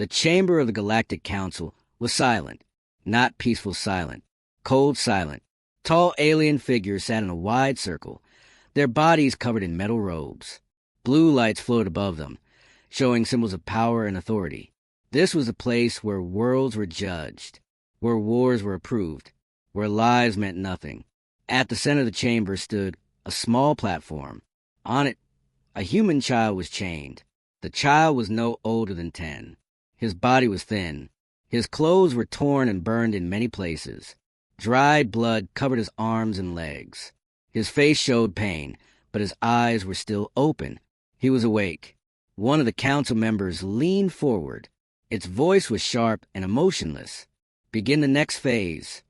The chamber of the Galactic Council was silent, not peaceful silent, cold silent. Tall alien figures sat in a wide circle, their bodies covered in metal robes. Blue lights floated above them, showing symbols of power and authority. This was a place where worlds were judged, where wars were approved, where lives meant nothing. At the center of the chamber stood a small platform. On it, a human child was chained. The child was no older than 10. His body was thin. His clothes were torn and burned in many places. Dried blood covered his arms and legs. His face showed pain, but his eyes were still open. He was awake. One of the council members leaned forward. Its voice was sharp and emotionless. Begin the next phase.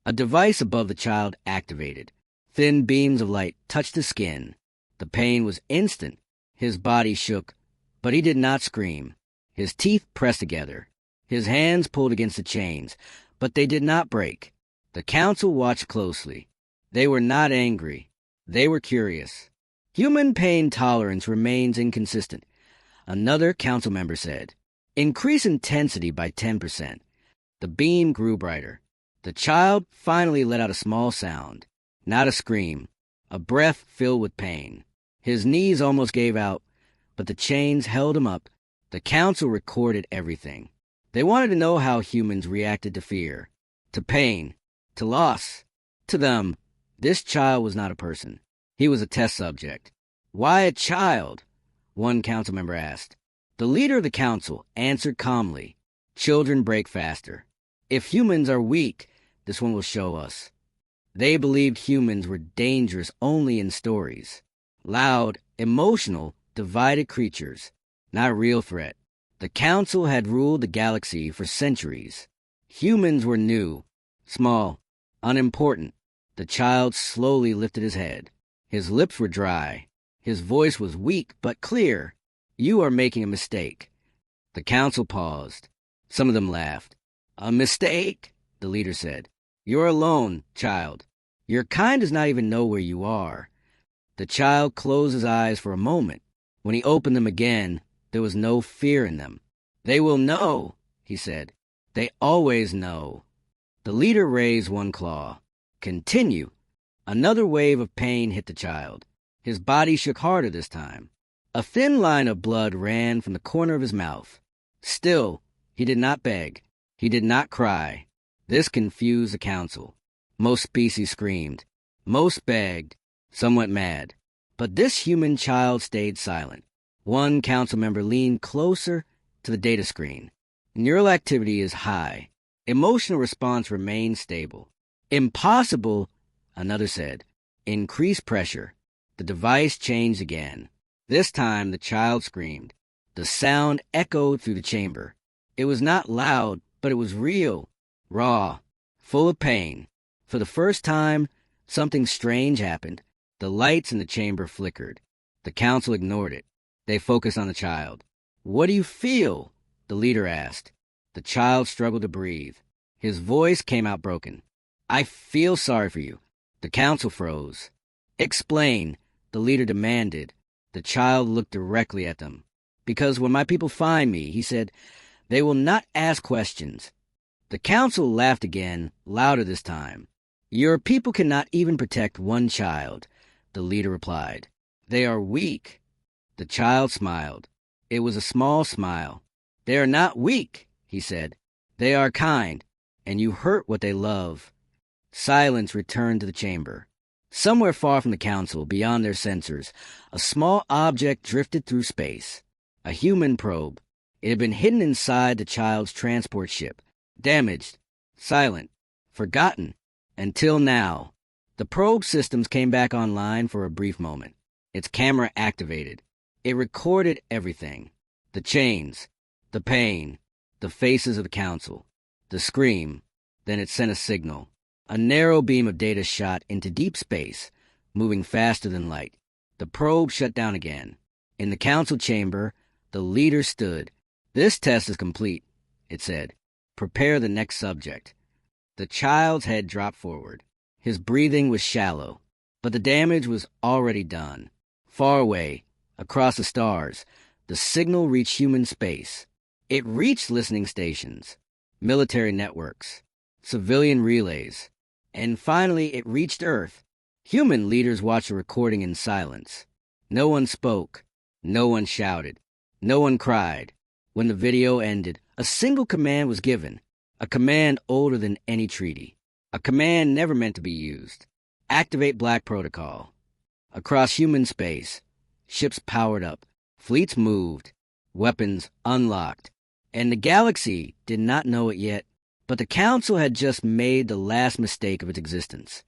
A device above the child activated. Thin beams of light touched his skin. The pain was instant. His body shook, but he did not scream. His teeth pressed together. His hands pulled against the chains, but they did not break. The council watched closely. They were not angry. They were curious. Human pain tolerance remains inconsistent, another council member said. Increase intensity by 10%. The beam grew brighter. The child finally let out a small sound, not a scream, a breath filled with pain. His knees almost gave out, but the chains held him up. The council recorded everything. They wanted to know how humans reacted to fear, to pain, to loss. To them, this child was not a person. He was a test subject. Why a child? One council member asked. The leader of the council answered calmly. Children break faster. If humans are weak, this one will show us. They believed humans were dangerous only in stories. Loud, emotional, divided creatures, not a real threat. The council had ruled the galaxy for centuries. Humans were new, small, unimportant. The child slowly lifted his head. His lips were dry. His voice was weak but clear. You are making a mistake. The council paused. Some of them laughed. A mistake, the leader said. You're alone, child. Your kind does not even know where you are. The child closed his eyes for a moment. When he opened them again, there was no fear in them. They will know, he said. They always know. The leader raised one claw. Continue. Another wave of pain hit the child. His body shook harder this time. A thin line of blood ran from the corner of his mouth. Still, he did not beg. He did not cry. This confused the council. Most species screamed. Most begged. Some went mad. But this human child stayed silent. One council member leaned closer to the data screen. Neural activity is high. Emotional response remains stable. Impossible, another said. Increase pressure. The device changed again. This time the child screamed. The sound echoed through the chamber. It was not loud, but it was real, raw, full of pain. For the first time, something strange happened. The lights in the chamber flickered. The council ignored it. They focused on the child. What do you feel? The leader asked. The child struggled to breathe. His voice came out broken. I feel sorry for you. The council froze. Explain, the leader demanded. The child looked directly at them. Because when my people find me, he said, they will not ask questions. The council laughed again, louder this time. Your people cannot even protect one child, the leader replied. They are weak. The child smiled. It was a small smile. They are not weak, he said. They are kind, and you hurt what they love. Silence returned to the chamber. Somewhere far from the council, beyond their sensors, a small object drifted through space. A human probe. It had been hidden inside the child's transport ship. Damaged. Silent. Forgotten. Until now. The probe systems came back online for a brief moment. Its camera activated. It recorded everything. The chains. The pain. The faces of the council. The scream. Then it sent a signal. A narrow beam of data shot into deep space, moving faster than light. The probe shut down again. In the council chamber, the leader stood. This test is complete, it said. Prepare the next subject. The child's head dropped forward. His breathing was shallow, but the damage was already done. Far away, across the stars, the signal reached human space. It reached listening stations, military networks, civilian relays, and finally it reached Earth. Human leaders watched the recording in silence. No one spoke. No one shouted. No one cried. When the video ended, a single command was given, a command older than any treaty, a command never meant to be used. Activate Black Protocol. Across human space, ships powered up, fleets moved, weapons unlocked, and the galaxy did not know it yet, but the Council had just made the last mistake of its existence.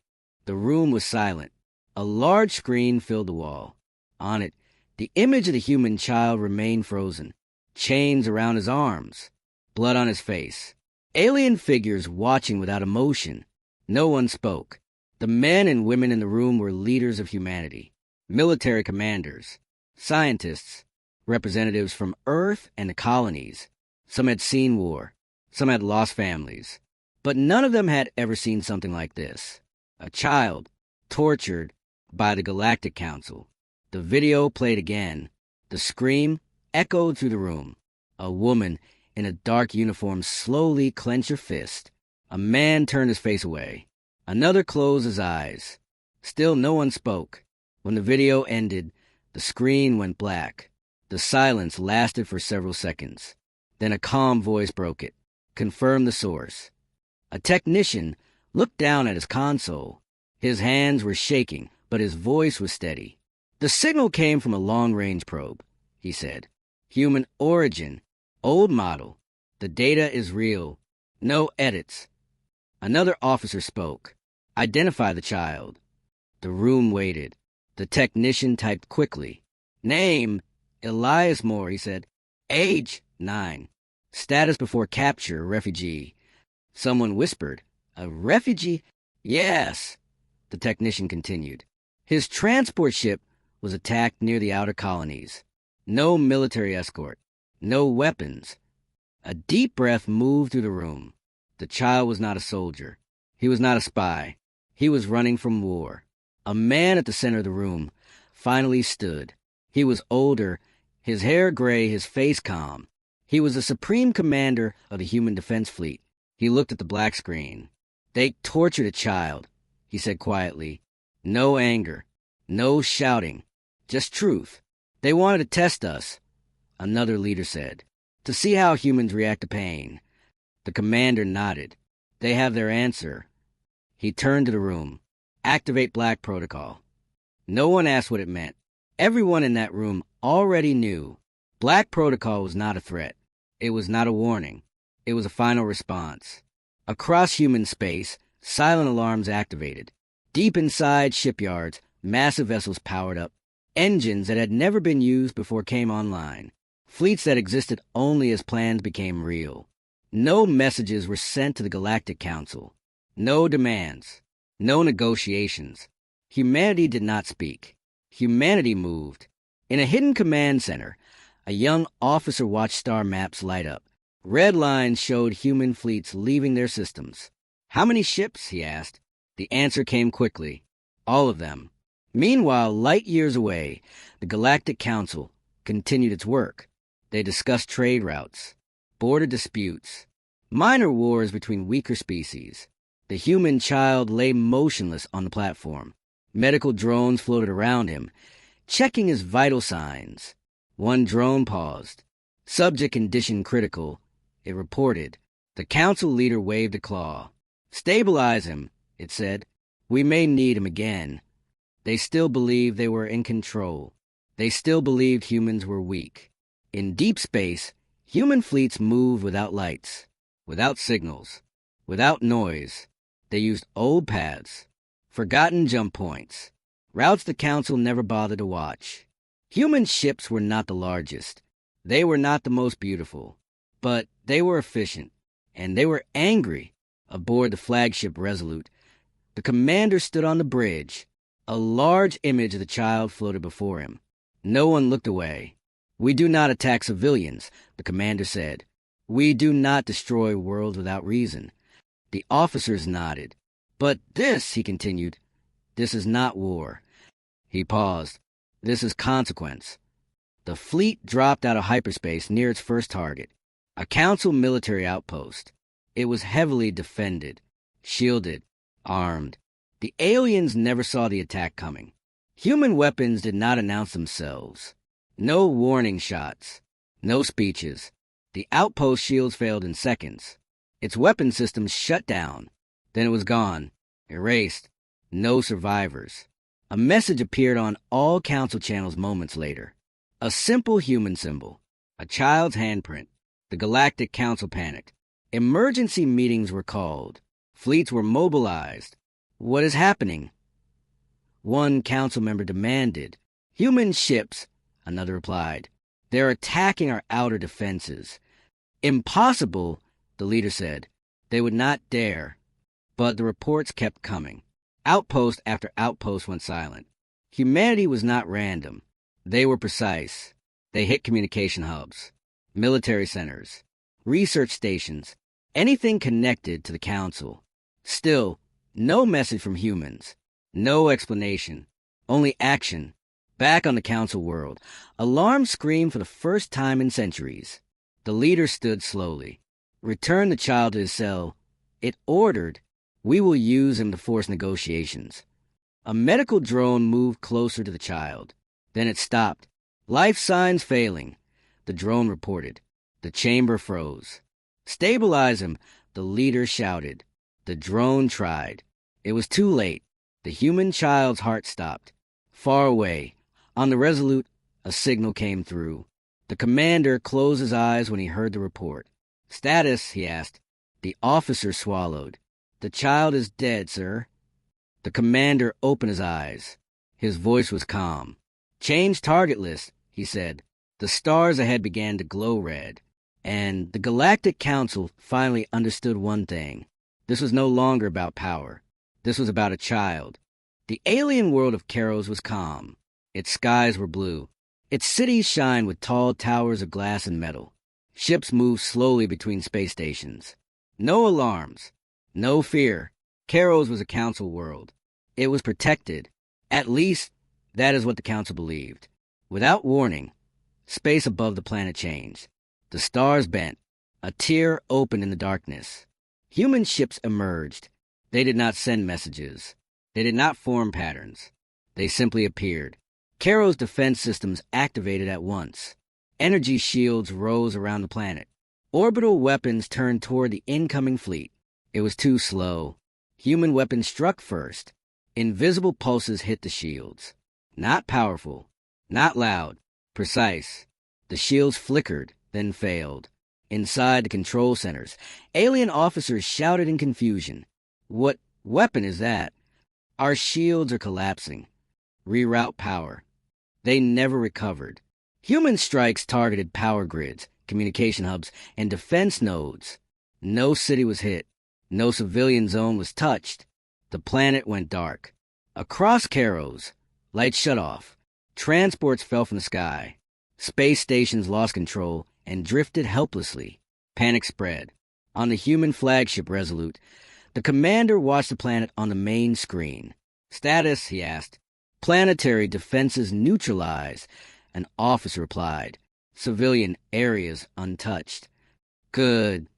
The room was silent. A large screen filled the wall. On it, the image of the human child remained frozen, chains around his arms, blood on his face. Alien figures watching without emotion. No one spoke. The men and women in the room were leaders of humanity, military commanders, scientists, representatives from Earth and the colonies. Some had seen war, some had lost families, but none of them had ever seen something like this. A child, tortured by the Galactic Council. The video played again. The scream echoed through the room. A woman in a dark uniform slowly clenched her fist. A man turned his face away. Another closed his eyes. Still no one spoke. When the video ended, the screen went black. The silence lasted for several seconds. Then a calm voice broke it, confirmed the source. A technician looked down at his console. His hands were shaking, but his voice was steady. The signal came from a long-range probe, he said. Human origin, old model. The data is real. No edits. Another officer spoke. Identify the child. The room waited. The technician typed quickly. Name, Elias Moore, he said. Age, 9. Status before capture, refugee. Someone whispered. A refugee? Yes. The technician continued. His transport ship was attacked near the outer colonies. No military escort. No weapons. A deep breath moved through the room. The child was not a soldier. He was not a spy. He was running from war. A man at the center of the room finally stood. He was older, his hair gray, his face calm. He was the supreme commander of the Human Defense Fleet. He looked at the black screen. They tortured a child, he said quietly. No anger, no shouting, just truth. They wanted to test us, another leader said, to see how humans react to pain. The commander nodded. They have their answer. He turned to the room. Activate Black Protocol. No one asked what it meant. Everyone in that room already knew. Black Protocol was not a threat. It was not a warning. It was a final response. Across human space, silent alarms activated. Deep inside shipyards, massive vessels powered up. Engines that had never been used before came online. Fleets that existed only as plans became real. No messages were sent to the Galactic Council. No demands. No negotiations. Humanity did not speak. Humanity moved. In a hidden command center, a young officer watched star maps light up. Red lines showed human fleets leaving their systems. How many ships? He asked. The answer came quickly. All of them. Meanwhile, light years away, the Galactic Council continued its work. They discussed trade routes, border disputes, minor wars between weaker species. The human child lay motionless on the platform. Medical drones floated around him, checking his vital signs. One drone paused. Subject condition critical, it reported. The council leader waved a claw. Stabilize him, it said. We may need him again. They still believed they were in control. They still believed humans were weak. In deep space, human fleets moved without lights, without signals, without noise. They used old paths, forgotten jump points, routes the council never bothered to watch. Human ships were not the largest. They were not the most beautiful. But they were efficient, and they were angry. Aboard the flagship Resolute, the commander stood on the bridge. A large image of the child floated before him. No one looked away. We do not attack civilians, the commander said. We do not destroy worlds without reason. The officers nodded. But this, he continued, this is not war. He paused. This is consequence. The fleet dropped out of hyperspace near its first target. A council military outpost. It was heavily defended, shielded, armed. The aliens never saw the attack coming. Human weapons did not announce themselves. No warning shots. No speeches. The outpost shields failed in seconds. Its weapon systems shut down. Then it was gone. Erased. No survivors. A message appeared on all council channels moments later. A simple human symbol. A child's handprint. The Galactic Council panicked. Emergency meetings were called. Fleets were mobilized. What is happening? One council member demanded. Human ships, another replied. They're attacking our outer defenses. Impossible, the leader said. They would not dare. But the reports kept coming. Outpost after outpost went silent. Humanity was not random. They were precise. They hit communication hubs, military centers, research stations, anything connected to the council. Still, no message from humans. No explanation. Only action. Back on the council world, alarms screamed for the first time in centuries. The leader stood slowly. Return the child to his cell. It ordered, we will use him to force negotiations. A medical drone moved closer to the child. Then it stopped. Life signs failing. The drone reported. The chamber froze. Stabilize him, the leader shouted. The drone tried. It was too late. The human child's heart stopped. Far away, on the Resolute, a signal came through. The commander closed his eyes when he heard the report. Status, he asked. The officer swallowed. The child is dead, sir. The commander opened his eyes. His voice was calm. Change target list, he said. The stars ahead began to glow red. And the Galactic Council finally understood one thing. This was no longer about power. This was about a child. The alien world of Karos was calm. Its skies were blue. Its cities shined with tall towers of glass and metal. Ships moved slowly between space stations. No alarms. No fear. Karos was a council world. It was protected. At least, that is what the council believed. Without warning, space above the planet changed. The stars bent. A tear opened in the darkness. Human ships emerged. They did not send messages. They did not form patterns. They simply appeared. Karos' defense systems activated at once. Energy shields rose around the planet. Orbital weapons turned toward the incoming fleet. It was too slow. Human weapons struck first. Invisible pulses hit the shields. Not powerful. Not loud. Precise. The shields flickered, then failed. Inside the control centers, alien officers shouted in confusion. What weapon is that? Our shields are collapsing. Reroute power. They never recovered. Human strikes targeted power grids, communication hubs, and defense nodes. No city was hit. No civilian zone was touched. The planet went dark. Across Karos, lights shut off. Transports fell from the sky. Space stations lost control and drifted helplessly. Panic spread. On the human flagship Resolute, the commander watched the planet on the main screen. Status, he asked. Planetary defenses neutralized. An officer replied. Civilian areas untouched. Good,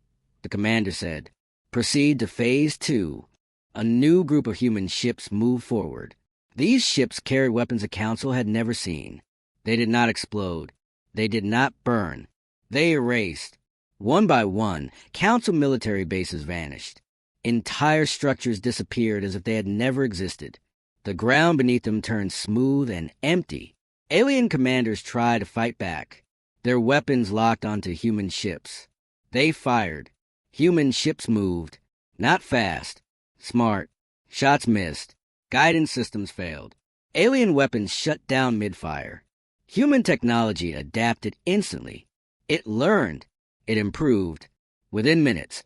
the commander said. Proceed to Phase 2. A new group of human ships moved forward. These ships carried weapons the Council had never seen. They did not explode. They did not burn. They erased. One by one, Council military bases vanished. Entire structures disappeared as if they had never existed. The ground beneath them turned smooth and empty. Alien commanders tried to fight back. Their weapons locked onto human ships. They fired. Human ships moved. Not fast. Smart. Shots missed. Guidance systems failed. Alien weapons shut down mid-fire. Human technology adapted instantly. It learned. It improved. Within minutes,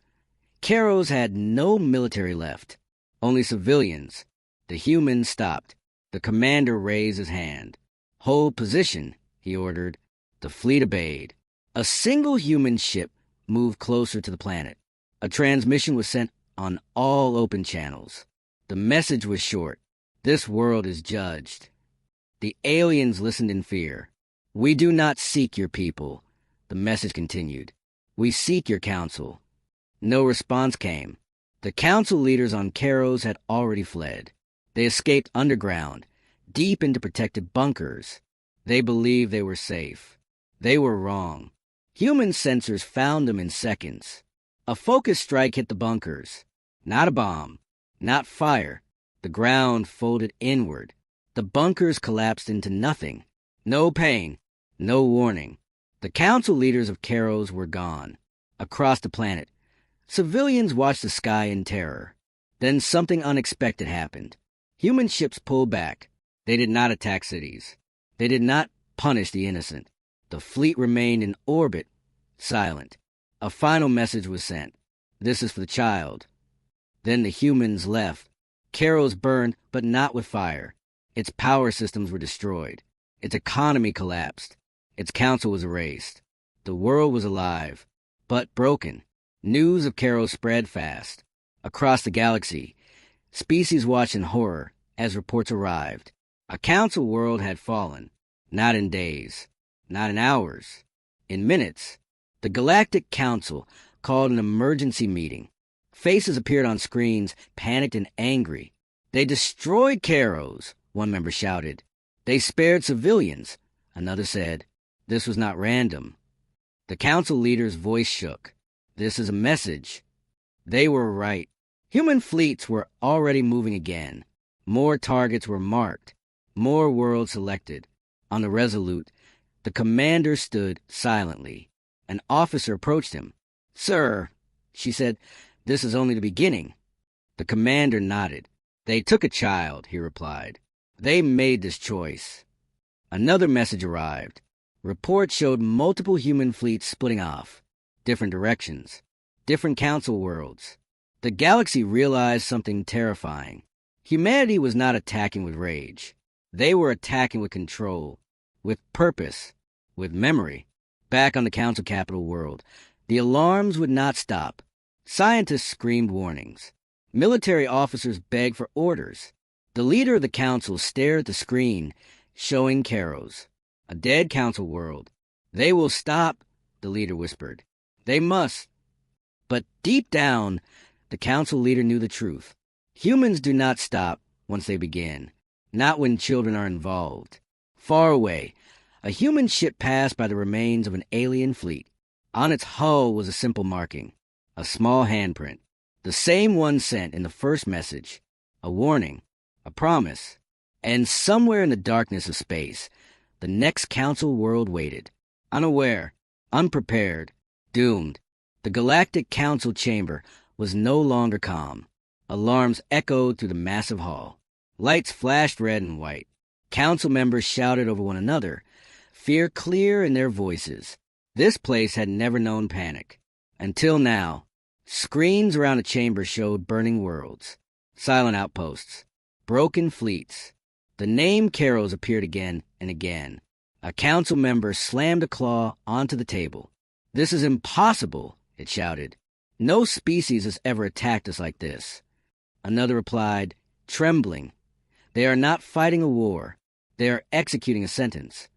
Karos had no military left. Only civilians. The humans stopped. The commander raised his hand. Hold position, he ordered. The fleet obeyed. A single human ship moved closer to the planet. A transmission was sent on all open channels. The message was short. This world is judged. The aliens listened in fear. We do not seek your people. The message continued. We seek your counsel. No response came. The council leaders on Karos had already fled. They escaped underground, deep into protected bunkers. They believed they were safe. They were wrong. Human sensors found them in seconds. A focus strike hit the bunkers. Not a bomb. Not fire. The ground folded inward. The bunkers collapsed into nothing. No pain. No warning. The council leaders of Karos were gone. Across the planet, civilians watched the sky in terror. Then something unexpected happened. Human ships pulled back. They did not attack cities. They did not punish the innocent. The fleet remained in orbit, silent. A final message was sent. This is for the child. Then the humans left. Karos burned, but not with fire. Its power systems were destroyed. Its economy collapsed. Its council was erased. The world was alive, but broken. News of Karos spread fast. Across the galaxy, species watched in horror as reports arrived. A council world had fallen, not in days, not in hours, in minutes. The Galactic Council called an emergency meeting. Faces appeared on screens, panicked and angry. They destroyed Karos, one member shouted. They spared civilians, another said. This was not random. The council leader's voice shook. This is a message. They were right. Human fleets were already moving again. More targets were marked. More worlds selected. On the Resolute, the commander stood silently. An officer approached him. Sir, she said, this is only the beginning. The commander nodded. They took a child, he replied. They made this choice. Another message arrived. Reports showed multiple human fleets splitting off. Different directions. Different council worlds. The galaxy realized something terrifying. Humanity was not attacking with rage. They were attacking with control, with purpose, with memory. Back on the council capital world, the alarms would not stop. Scientists screamed warnings. Military officers begged for orders. The leader of the council stared at the screen, showing Karos. A dead council world. They will stop, the leader whispered. They must. But deep down, the council leader knew the truth. Humans do not stop once they begin. Not when children are involved. Far away, a human ship passed by the remains of an alien fleet. On its hull was a simple marking. A small handprint. The same one sent in the first message. A warning. A promise. And somewhere in the darkness of space, the next council world waited. Unaware. Unprepared. Doomed. The Galactic Council chamber was no longer calm. Alarms echoed through the massive hall. Lights flashed red and white. Council members shouted over one another, fear clear in their voices. This place had never known panic. Until now, screens around the chamber showed burning worlds, silent outposts, broken fleets. The name Karos appeared again and again. A council member slammed a claw onto the table. This is impossible, it shouted. No species has ever attacked us like this. Another replied, trembling. They are not fighting a war. They are executing a sentence.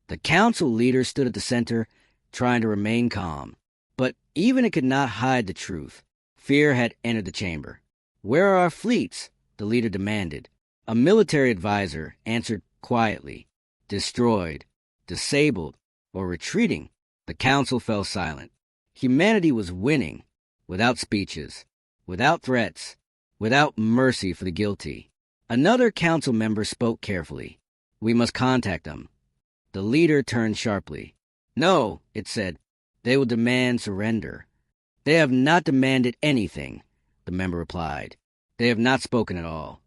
The council leader stood at the center, trying to remain calm. But even it could not hide the truth. Fear had entered the chamber. Where are our fleets? The leader demanded. A military advisor answered quietly. Destroyed, disabled, or retreating. The council fell silent. Humanity was winning, without speeches, without threats, without mercy for the guilty. Another council member spoke carefully. We must contact them. The leader turned sharply. No, it said. They will demand surrender. They have not demanded anything, the member replied. They have not spoken at all.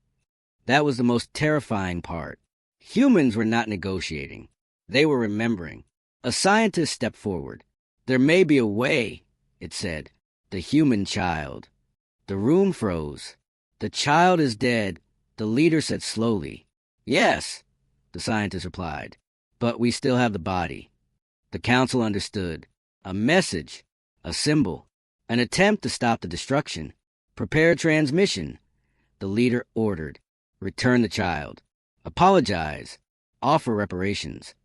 That was the most terrifying part. Humans were not negotiating. They were remembering. A scientist stepped forward. There may be a way, it said. The human child. The room froze. The child is dead, the leader said slowly. Yes, the scientist replied. But we still have the body. The council understood. A message. A symbol. An attempt to stop the destruction. Prepare transmission. The leader ordered. Return the child. Apologize. Offer reparations.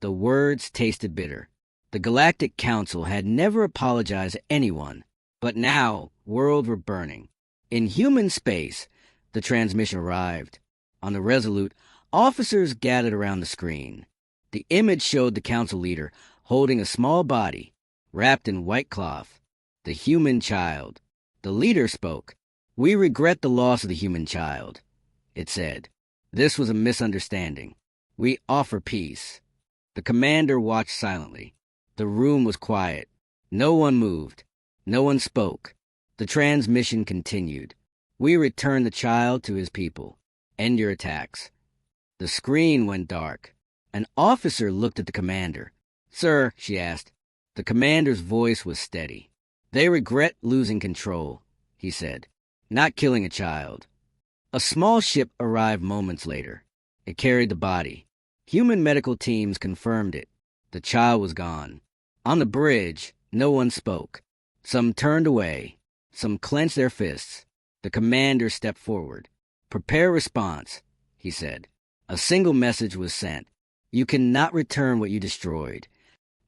The words tasted bitter. The Galactic Council had never apologized to anyone, but now worlds were burning. In human space, the transmission arrived. On the Resolute, officers gathered around the screen. The image showed the council leader holding a small body, wrapped in white cloth. The human child. The leader spoke. "We regret the loss of the human child," it said. "This was a misunderstanding. We offer peace." The commander watched silently. The room was quiet. No one moved. No one spoke. The transmission continued. "We return the child to his people. End your attacks." The screen went dark. An officer looked at the commander. "Sir," she asked. The commander's voice was steady. "They regret losing control," he said. "Not killing a child." A small ship arrived moments later. It carried the body. Human medical teams confirmed it. The child was gone. On the bridge, no one spoke. Some turned away. Some clenched their fists. The commander stepped forward. "Prepare response," he said. A single message was sent. "You cannot return what you destroyed."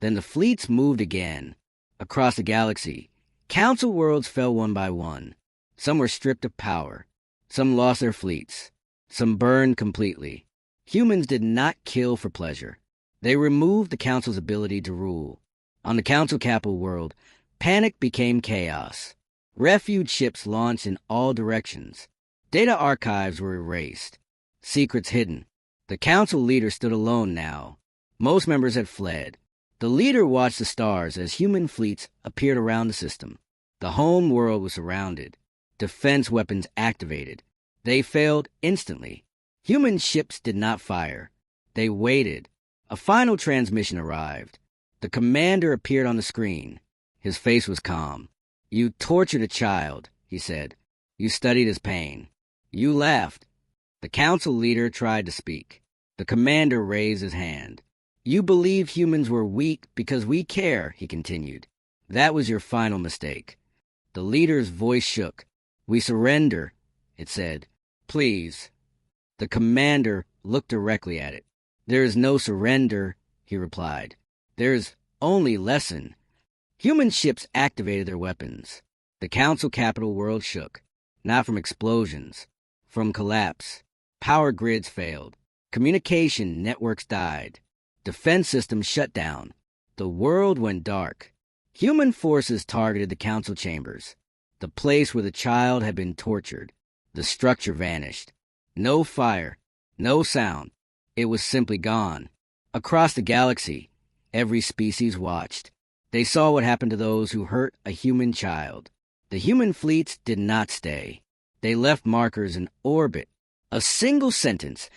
Then the fleets moved again. Across the galaxy, council worlds fell one by one. Some were stripped of power. Some lost their fleets. Some burned completely. Humans did not kill for pleasure. They removed the council's ability to rule. On the council capital world, panic became chaos. Refuge ships launched in all directions. Data archives were erased. Secrets hidden. The council leader stood alone now. Most members had fled. The leader watched the stars as human fleets appeared around the system. The home world was surrounded. Defense weapons activated. They failed instantly. Human ships did not fire. They waited. A final transmission arrived. The commander appeared on the screen. His face was calm. "You tortured a child," he said. "You studied his pain. You laughed." The council leader tried to speak. The commander raised his hand. "You believed humans were weak because we care," he continued. "That was your final mistake." The leader's voice shook. "We surrender," it said. "Please." The commander looked directly at it. "There is no surrender," he replied. "There is only lesson." Human ships activated their weapons. The council capital world shook. Not from explosions. From collapse. Power grids failed. Communication networks died. Defense systems shut down. The world went dark. Human forces targeted the council chambers, the place where the child had been tortured. The structure vanished. No fire, no sound. It was simply gone. Across the galaxy, every species watched. They saw what happened to those who hurt a human child. The human fleets did not stay. They left markers in orbit. A single sentence,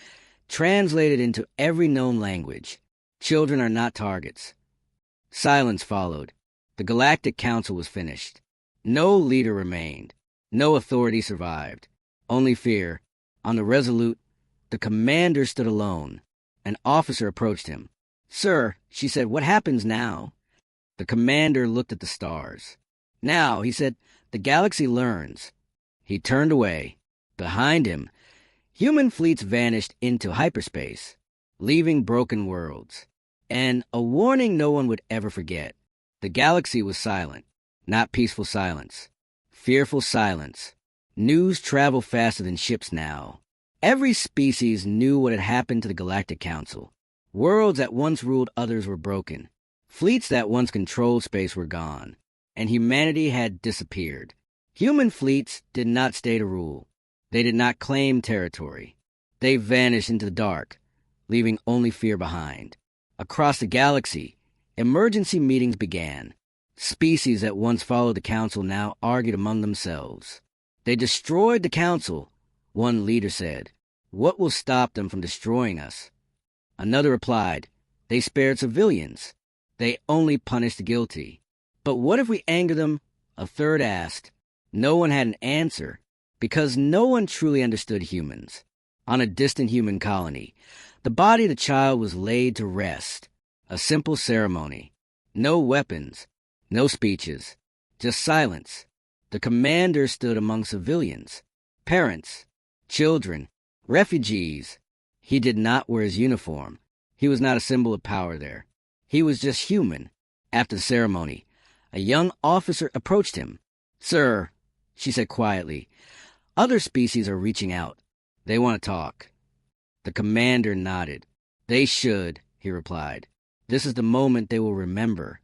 translated into every known language. "Children are not targets." Silence followed. The Galactic Council was finished. No leader remained. No authority survived. Only fear. On the Resolute, the commander stood alone. An officer approached him. "Sir," she said, "what happens now?" The commander looked at the stars. "Now," he said, "the galaxy learns." He turned away. Behind him, human fleets vanished into hyperspace, leaving broken worlds. And a warning no one would ever forget. The galaxy was silent. Not peaceful silence. Fearful silence. News traveled faster than ships now. Every species knew what had happened to the Galactic Council. Worlds that once ruled others were broken. Fleets that once controlled space were gone. And humanity had disappeared. Human fleets did not stay to rule. They did not claim territory. They vanished into the dark, leaving only fear behind. Across the galaxy, emergency meetings began. Species that once followed the council now argued among themselves. "They destroyed the council," one leader said. "What will stop them from destroying us?" Another replied, "They spared civilians. They only punished the guilty." "But what if we anger them?" a third asked. No one had an answer, because no one truly understood humans. On a distant human colony, the body of the child was laid to rest. A simple ceremony. No weapons, no speeches, just silence. The commander stood among civilians, parents, children, refugees. He did not wear his uniform. He was not a symbol of power there. He was just human, After the ceremony, a young officer approached him. "Sir," she said quietly, "other species are reaching out. They want to talk." The commander nodded. "They should," he replied. "This is the moment they will remember.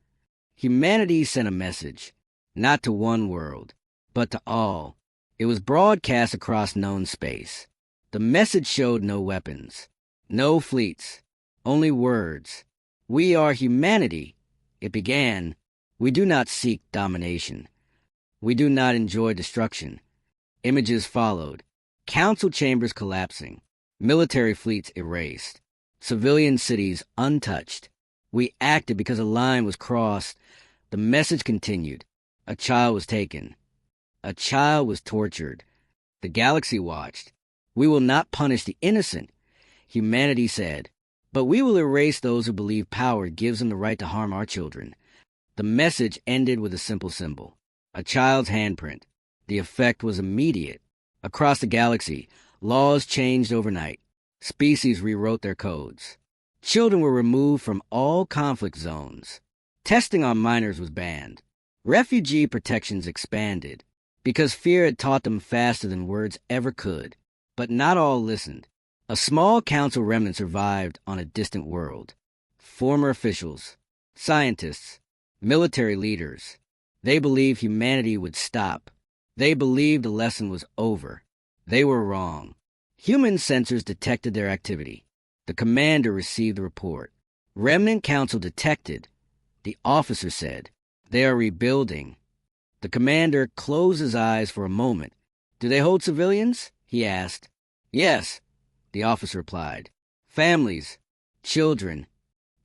Humanity sent a message, not to one world, but to all. It was broadcast across known space. The message showed no weapons, no fleets, only words. We are humanity. It began. We do not seek domination. We do not enjoy destruction." Images followed. Council chambers collapsing. Military fleets erased. Civilian cities untouched. We acted because a line was crossed. The message continued. A child was taken. A child was tortured. The galaxy watched. "We will not punish the innocent," humanity said, "but we will erase those who believe power gives them the right to harm our children." The message ended with a simple symbol, a child's handprint. The effect was immediate. Across the galaxy, laws changed overnight. Species rewrote their codes. Children were removed from all conflict zones. Testing on minors was banned. Refugee protections expanded, because fear had taught them faster than words ever could. But not all listened. A small council remnant survived on a distant world. Former officials, scientists, military leaders. They believed humanity would stop. They believed the lesson was over. They were wrong. Human sensors detected their activity. The commander received the report. Remnant Council detected. The officer said, "They are rebuilding." The commander closed his eyes for a moment. "Do they hold civilians?" he asked. "Yes," the officer replied. "Families, children."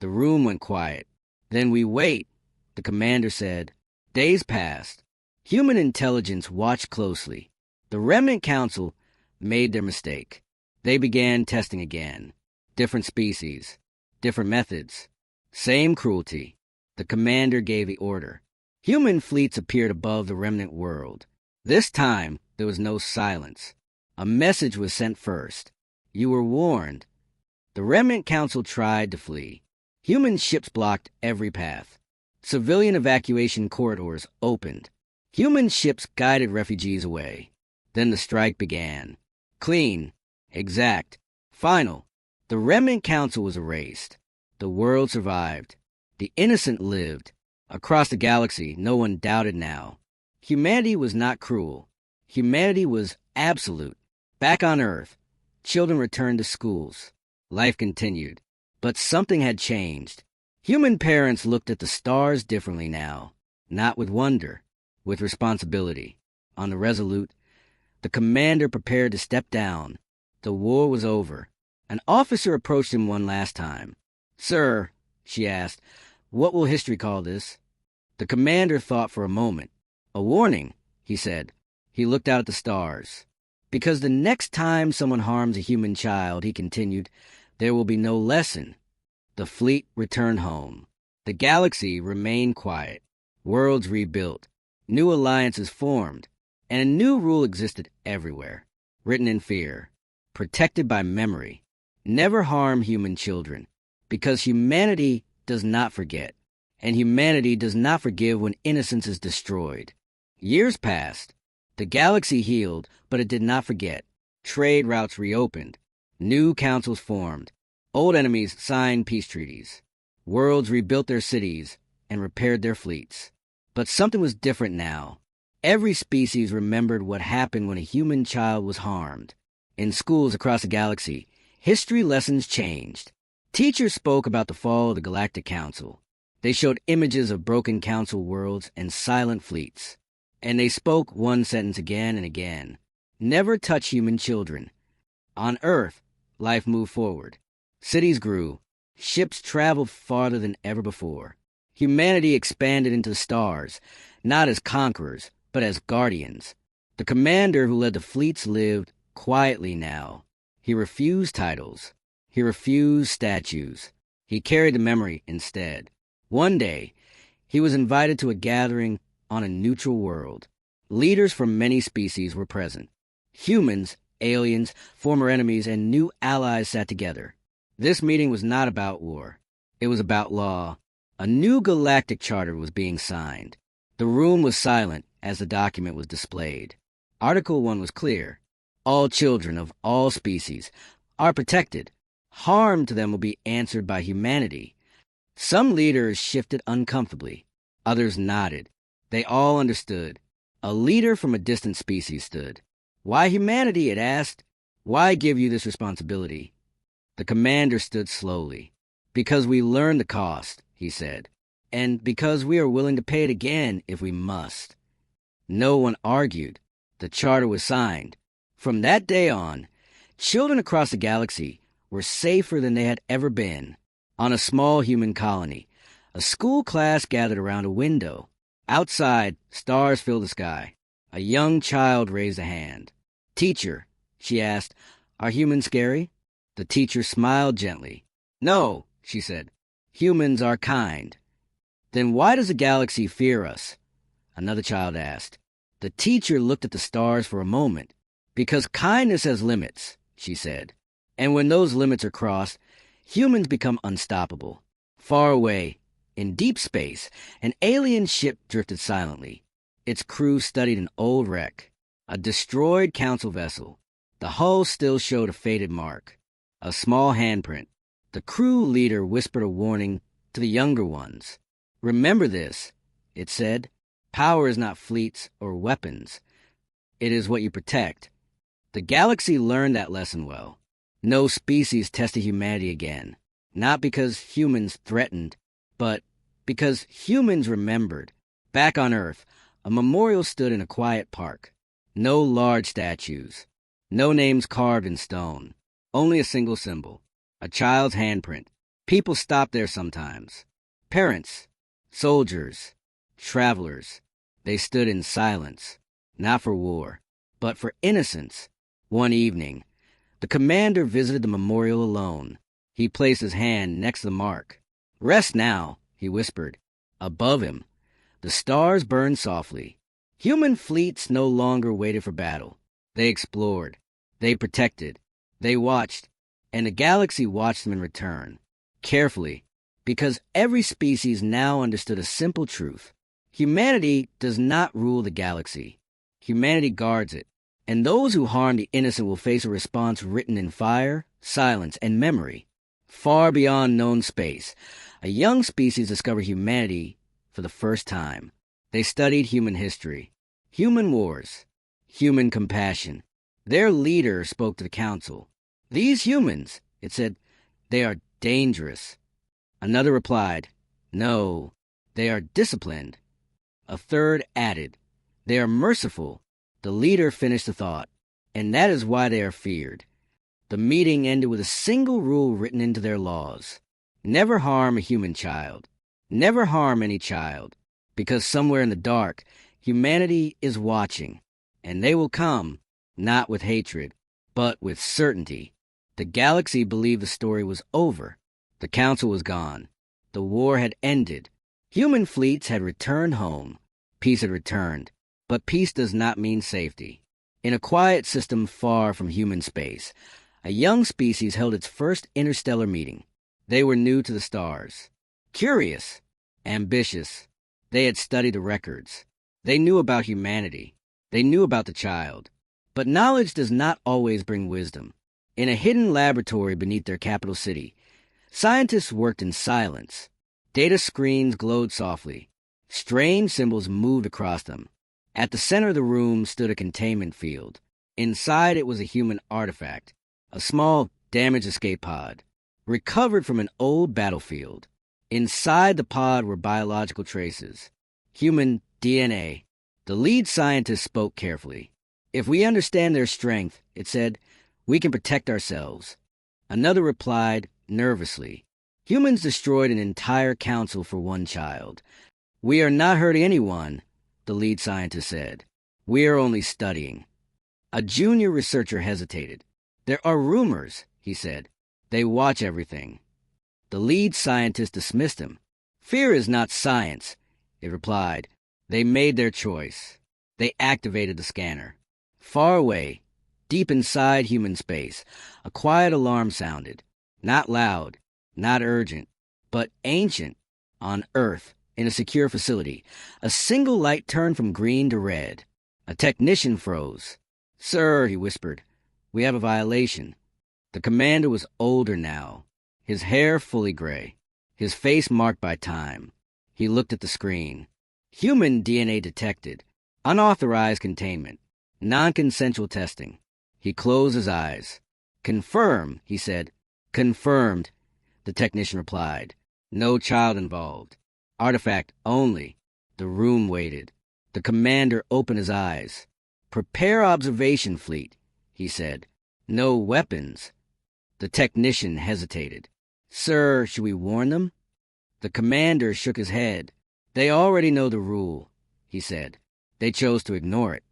The room went quiet. "Then we wait," the commander said. Days passed. Human intelligence watched closely. The Remnant Council made their mistake. They began testing again. Different species, different methods, same cruelty. The commander gave the order. Human fleets appeared above the remnant world. This time, there was no silence. A message was sent first. You were warned. The Remnant Council tried to flee. Human ships blocked every path. Civilian evacuation corridors opened. Human ships guided refugees away. Then the strike began. Clean, exact, final. The Remnant Council was erased. The world survived. The innocent lived. Across the galaxy, no one doubted now. Humanity was not cruel. Humanity was absolute. Back on Earth, children returned to schools. Life continued. But something had changed. Human parents looked at the stars differently now. Not with wonder, with responsibility. On the Resolute, the commander prepared to step down. The war was over. An officer approached him one last time. "Sir," she asked, "what will history call this?" The commander thought for a moment. "A warning," he said. He looked out at the stars. "Because the next time someone harms a human child," he continued, "there will be no lesson." The fleet returned home. The galaxy remained quiet. Worlds rebuilt. New alliances formed. And a new rule existed everywhere. Written in fear. Protected by memory. Never harm human children. Because humanity does not forget. And humanity does not forgive when innocence is destroyed. Years passed. The galaxy healed, but it did not forget. Trade routes reopened. New councils formed. Old enemies signed peace treaties. Worlds rebuilt their cities and repaired their fleets. But something was different now. Every species remembered what happened when a human child was harmed. In schools across the galaxy, history lessons changed. Teachers spoke about the fall of the Galactic Council. They showed images of broken council worlds and silent fleets. And they spoke one sentence again and again. Never touch human children. On Earth, life moved forward. Cities grew. Ships traveled farther than ever before. Humanity expanded into the stars, not as conquerors, but as guardians. The commander who led the fleets lived quietly now. He refused titles. He refused statues. He carried the memory instead. One day, he was invited to a gathering on a neutral world. Leaders from many species were present. Humans, aliens, former enemies, and new allies sat together. This meeting was not about war. It was about law. A new galactic charter was being signed. The room was silent as the document was displayed. Article 1 was clear. All children of all species are protected. Harm to them will be answered by humanity. Some leaders shifted uncomfortably. Others nodded. They all understood. A leader from a distant species stood. Why humanity? It asked. Why give you this responsibility? The commander stood slowly. Because we learned the cost, he said, and because we are willing to pay it again if we must. No one argued. The charter was signed. From that day on, children across the galaxy were safer than they had ever been. On a small human colony, a school class gathered around a window. Outside, stars filled the sky. A young child raised a hand. "Teacher," she asked, "are humans scary?" The teacher smiled gently. "No," she said. "Humans are kind." "Then why does the galaxy fear us?" Another child asked. The teacher looked at the stars for a moment. "Because kindness has limits," she said. "And when those limits are crossed, humans become unstoppable." Far away, in deep space, an alien ship drifted silently. Its crew studied an old wreck, a destroyed council vessel. The hull still showed a faded mark, a small handprint. The crew leader whispered a warning to the younger ones. "Remember this," it said. "Power is not fleets or weapons. It is what you protect." The galaxy learned that lesson well. No species tested humanity again, not because humans threatened, but because humans remembered. Back on Earth, a memorial stood in a quiet park. No large statues, no names carved in stone, only a single symbol, a child's handprint. People stopped there sometimes. Parents, soldiers, travelers. They stood in silence, not for war, but for innocence. One evening, the commander visited the memorial alone. He placed his hand next to the mark. "Rest now," he whispered. Above him, the stars burned softly. Human fleets no longer waited for battle. They explored. They protected. They watched. And the galaxy watched them in return. Carefully, because every species now understood a simple truth. Humanity does not rule the galaxy. Humanity guards it. And those who harm the innocent will face a response written in fire, silence, and memory. Far beyond known space, a young species discovered humanity for the first time. They studied human history, human wars, human compassion. Their leader spoke to the council. "These humans," it said, "they are dangerous." Another replied, "No, they are disciplined." A third added, "They are merciful." The leader finished the thought, "And that is why they are feared." The meeting ended with a single rule written into their laws. Never harm a human child. Never harm any child. Because somewhere in the dark, humanity is watching. And they will come, not with hatred, but with certainty. The galaxy believed the story was over. The council was gone. The war had ended. Human fleets had returned home. Peace had returned. But peace does not mean safety. In a quiet system far from human space, a young species held its first interstellar meeting. They were new to the stars. Curious. Ambitious. They had studied the records. They knew about humanity. They knew about the child. But knowledge does not always bring wisdom. In a hidden laboratory beneath their capital city, scientists worked in silence. Data screens glowed softly. Strange symbols moved across them. At the center of the room stood a containment field. Inside it was a human artifact, a small damaged escape pod, recovered from an old battlefield. Inside the pod were biological traces, human DNA. The lead scientist spoke carefully. "If we understand their strength," it said, "we can protect ourselves." Another replied nervously, "Humans destroyed an entire council for one child." "We are not hurting anyone," the lead scientist said. "We are only studying." A junior researcher hesitated. "There are rumors," he said. "They watch everything." The lead scientist dismissed him. "Fear is not science," it replied. They made their choice. They activated the scanner. Far away, deep inside human space, a quiet alarm sounded. Not loud, not urgent, but ancient. On Earth, in a secure facility, a single light turned from green to red. A technician froze. "Sir," he whispered, "we have a violation." The commander was older now, his hair fully gray, his face marked by time. He looked at the screen. Human DNA detected. Unauthorized containment. Non-consensual testing. He closed his eyes. "Confirm," he said. "Confirmed," the technician replied. "No child involved. Artifact only." The room waited. The commander opened his eyes. "Prepare observation fleet," he said. "No weapons." The technician hesitated. "Sir, should we warn them?" The commander shook his head. "They already know the rule," he said. They chose to ignore it.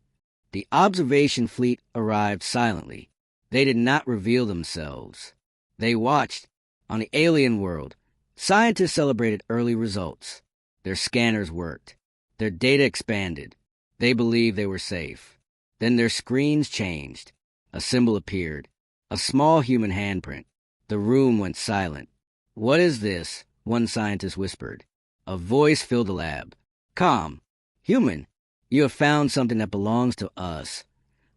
The observation fleet arrived silently. They did not reveal themselves. They watched. On the alien world, scientists celebrated early results. Their scanners worked. Their data expanded. They believed they were safe. Then their screens changed. A symbol appeared. A small human handprint. The room went silent. "What is this?" one scientist whispered. A voice filled the lab. "Calm. Human, you have found something that belongs to us."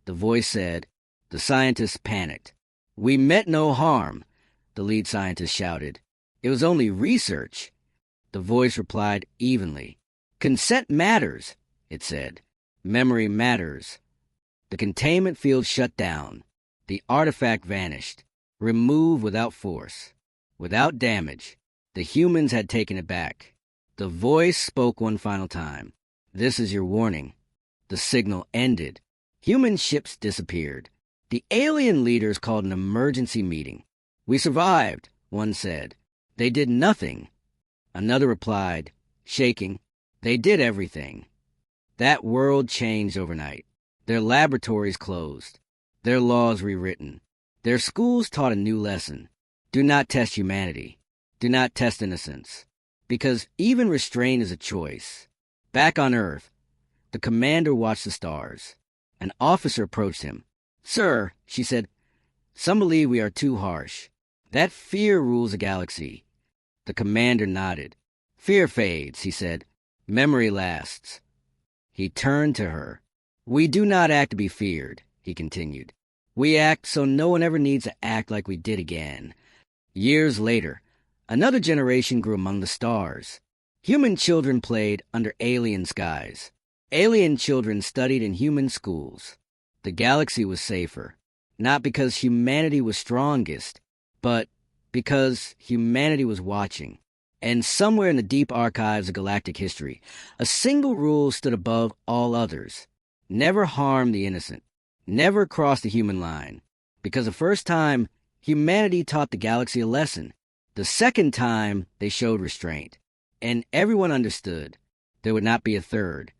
The voice said. The scientists panicked. "We meant no harm," the lead scientist shouted. "It was only research." The voice replied evenly. "Consent matters," it said. "Memory matters." The containment field shut down. The artifact vanished, removed without force, without damage. The humans had taken it back. The voice spoke one final time. "This is your warning." The signal ended. Human ships disappeared. The alien leaders called an emergency meeting. "We survived," one said. "They did nothing." Another replied, shaking, "They did everything." That world changed overnight. Their laboratories closed. Their laws rewritten. Their schools taught a new lesson. Do not test humanity. Do not test innocence. Because even restraint is a choice. Back on Earth, the commander watched the stars. An officer approached him. "Sir," she said, "some believe we are too harsh. That fear rules the galaxy." The commander nodded. "Fear fades," he said. "Memory lasts." He turned to her. "We do not act to be feared," he continued. "We act so no one ever needs to act like we did again." Years later, another generation grew among the stars. Human children played under alien skies. Alien children studied in human schools. The galaxy was safer, not because humanity was strongest, but because humanity was watching. And somewhere in the deep archives of galactic history, a single rule stood above all others. Never harm the innocent. Never cross the human line. Because the first time, humanity taught the galaxy a lesson. The second time, they showed restraint. And everyone understood there would not be a third.